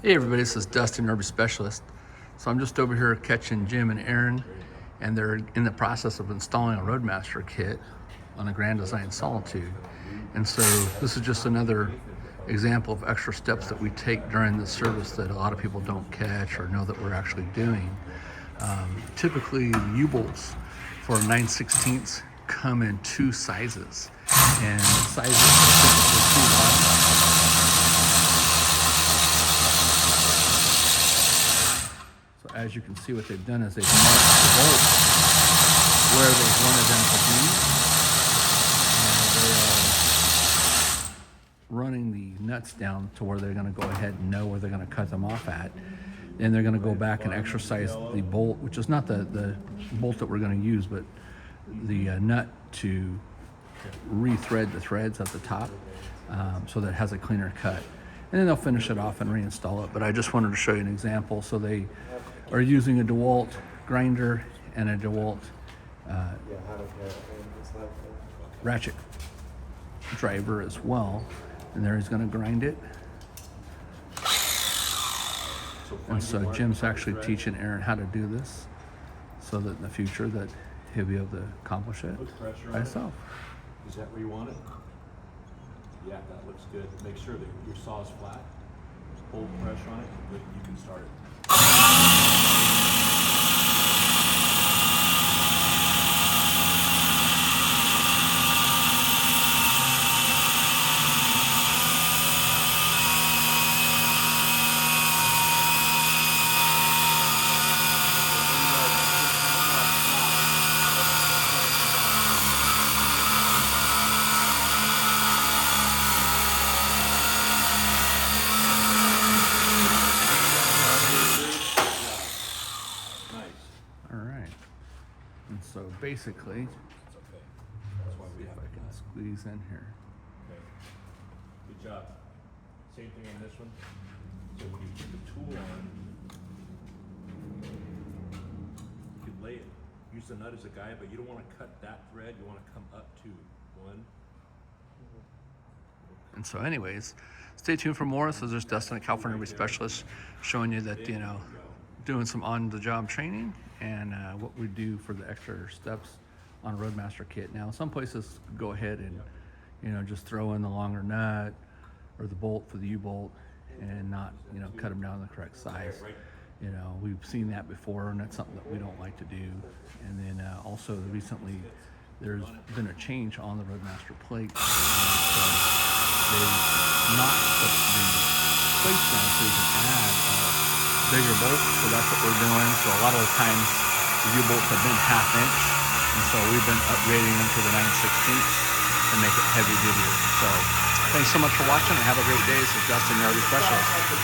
Hey everybody, this is Dustin, Rubber Specialist. So I'm just over here catching Jim and Aaron, and they're in the process of installing a Roadmaster kit on a Grand Design Solitude. And so this is just another example of extra steps that we take during the service that a lot of people don't catch or know that we're actually doing. Typically, the U-bolts for 9/16 come in two sizes, and sizes are typically too long. So as you can see, what they've done is they've marked the bolts where they wanted them to be. And they are running the nuts down to where they're going to go ahead and know where they're going to cut them off at. Then they're going to go back and exercise the bolt, which is not the bolt that we're going to use, but the nut to re-thread the threads at the top so that it has a cleaner cut. And then they'll finish it off and reinstall it. But I just wanted to show you an example. So they are using a DeWalt grinder and a DeWalt ratchet driver as well. And there he's going to grind it. And so Jim's actually teaching Aaron how to do this so that in the future that he'll be able to accomplish it by himself. Is that where you want it? Yeah, that looks good. Make sure that your saw is flat. Hold pressure on it, and you can start it. And so basically, It's okay. That's why we if have I can squeeze in here. Okay. Good job. Same thing on this one. So when you put the tool on, you can lay it. Use the nut as a guide, but you don't want to cut that thread. You want to come up to one. And so anyways, stay tuned for more. So there's Dustin, a California Rubber Specialist, showing you that, doing some on-the-job training and what we do for the extra steps on a Roadmaster kit. Now, some places go ahead and, just throw in the longer nut or the bolt for the U-bolt and not, cut them down the correct size. We've seen that before, and that's something that we don't like to do. And then also recently, there's been a change on the Roadmaster plate. So they knocked the plates down so you can add bigger bolts. So that's what we're doing. So a lot of the times the U-bolts have been 1/2 inch, and so we've been upgrading them to the 9/16 to make it heavy duty. So thanks so much for watching, and have a great day. This is Dustin, your RV Specialist.